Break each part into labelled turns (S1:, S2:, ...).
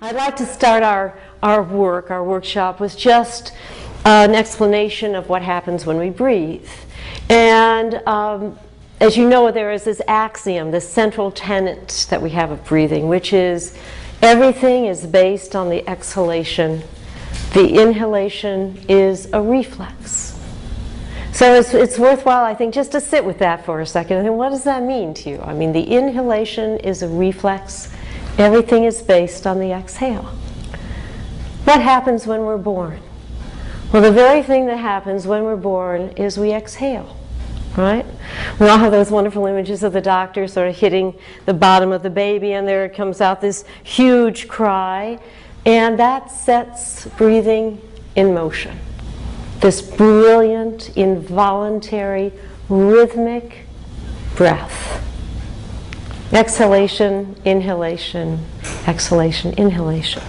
S1: I'd like to start our workshop, with just an explanation of what happens when we breathe. And as you know, there is this axiom, this central tenet that we have of breathing, which is everything is based on the exhalation. The inhalation is a reflex. So it's worthwhile, I think, just to sit with that for a second. And what does that mean to you? I mean, the inhalation is a reflex. Everything is based on the exhale. What happens when we're born? Well, the very thing that happens when we're born is we exhale, right? We all have those wonderful images of the doctor sort of hitting the bottom of the baby, and there comes out this huge cry, and that sets breathing in motion. This brilliant, involuntary, rhythmic breath. Exhalation, inhalation, exhalation, inhalation.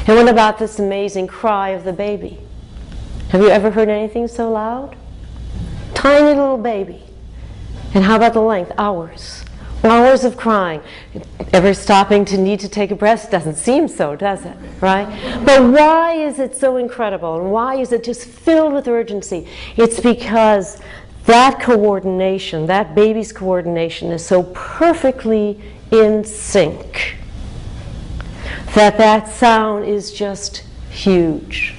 S1: And what about this amazing cry of the baby? Have you ever heard anything so loud? Tiny little baby. And how about the length? Hours. Hours of crying. Ever stopping to need to take a breath? Doesn't seem so, does it? Right? But why is it so incredible? And why is it just filled with urgency? It's because that coordination, that baby's coordination, is so perfectly in sync that that sound is just huge.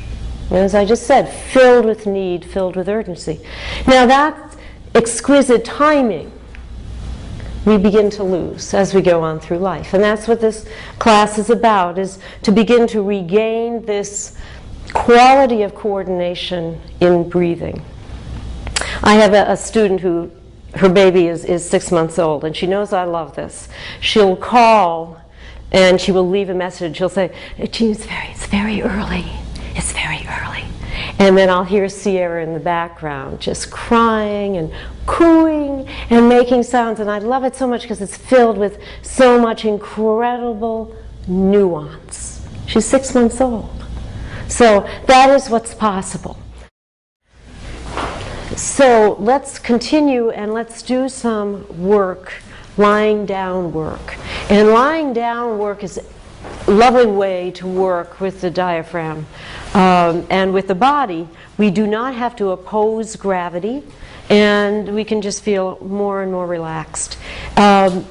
S1: And as I just said, filled with need, filled with urgency. Now that exquisite timing we begin to lose as we go on through life. And that's what this class is about, is to begin to regain this quality of coordination in breathing. I have a student who, her baby is 6 months old, and she knows I love this. She'll call and she will leave a message. She'll say, Jean, it's very early. It's very early. And then I'll hear Sierra in the background just crying and cooing and making sounds. And I love it so much because it's filled with so much incredible nuance. She's 6 months old. So that is what's possible. So let's continue and let's do some work, lying down work. And lying down work is a lovely way to work with the diaphragm. And with the body, we do not have to oppose gravity, and we can just feel more and more relaxed. How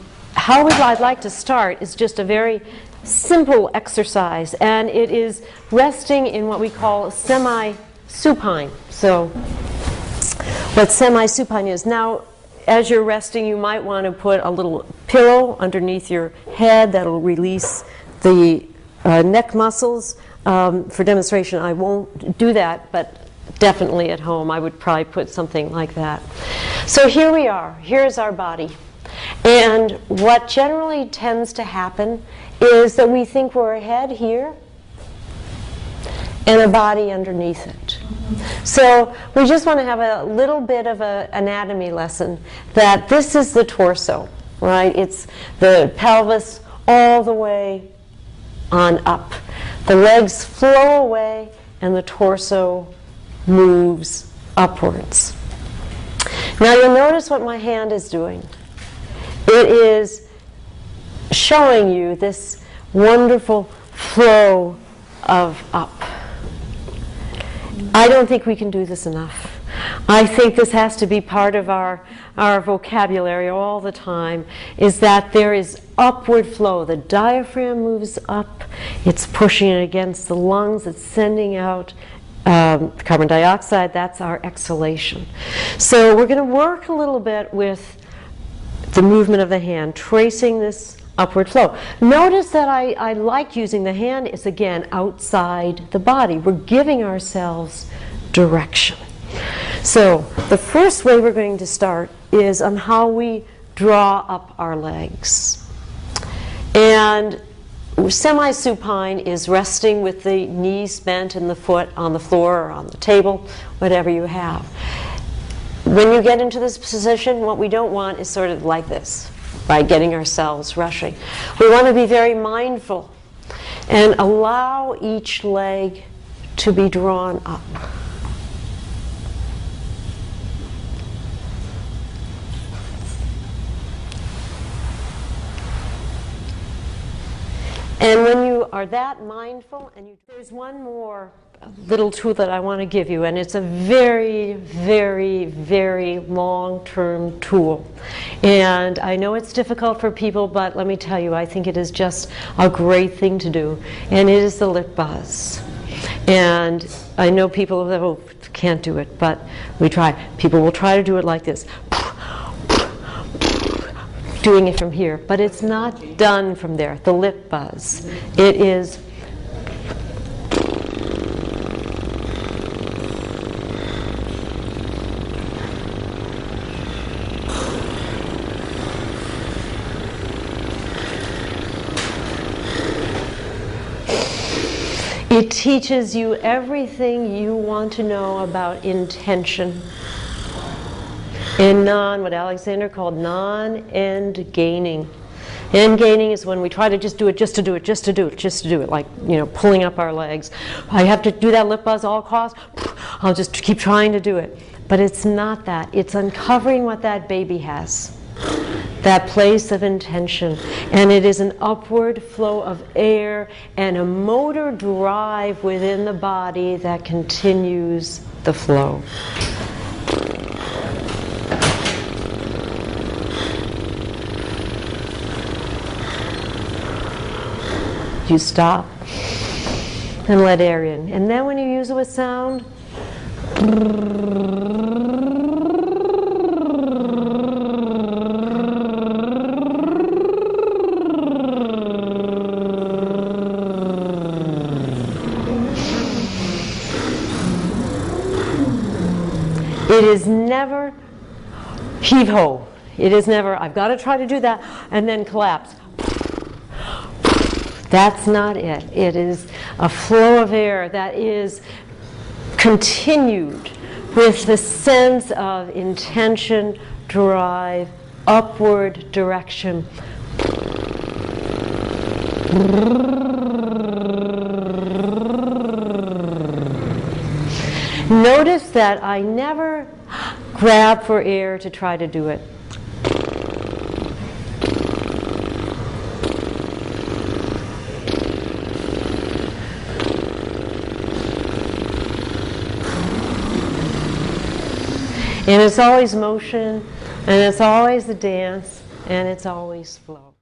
S1: I'd like to start is just a very simple exercise, and it is resting in what we call semi-supine. So what semi-supine is. Now, as you're resting, you might want to put a little pillow underneath your head that'll release the neck muscles. For demonstration, I won't do that, but definitely at home I would probably put something like that. So here we are. Here's our body. And what generally tends to happen is that we think we're a head here and a body underneath it. So we just want to have a little bit of an anatomy lesson that this is the torso, right? It's the pelvis all the way on up. The legs flow away and the torso moves upwards. Now you'll notice what my hand is doing. It is showing you this wonderful flow of up. I don't think we can do this enough. I think this has to be part of our vocabulary all the time, is that there is upward flow. The diaphragm moves up. It's pushing it against the lungs. It's sending out carbon dioxide. That's our exhalation. So we're going to work a little bit with the movement of the hand, tracing this upward flow. Notice that I like using the hand is, again, outside the body. We're giving ourselves direction. So the first way we're going to start is on how we draw up our legs. And semi-supine is resting with the knees bent and the foot on the floor or on the table, whatever you have. When you get into this position, what we don't want is sort of like this, by getting ourselves rushing. We want to be very mindful and allow each leg to be drawn up. And when you are that mindful, there's one more little tool that I want to give you, and it's a very, very, very long-term tool. And I know it's difficult for people, but let me tell you, I think it is just a great thing to do. And it is the lip buzz. And I know people that can't do it, but we try. People will try to do it like this, doing it from here, but it's not done from there. The lip buzz. It is It teaches you everything you want to know about intention and what Alexander called non-end gaining. End gaining is when we try to just do it, just to do it, just to do it, just to do it, like, pulling up our legs. I have to do that lip buzz all costs. I'll just keep trying to do it. But it's not that. It's uncovering what that baby has. That place of intention. And it is an upward flow of air and a motor drive within the body that continues the flow. You stop and let air in. And then when you use it with sound, it is never heave-ho. It is never, I've got to try to do that, and then collapse. That's not it. It is a flow of air that is continued with the sense of intention, drive, upward direction. Notice that I never grab for air to try to do it. And it's always motion, and it's always the dance, and it's always flow.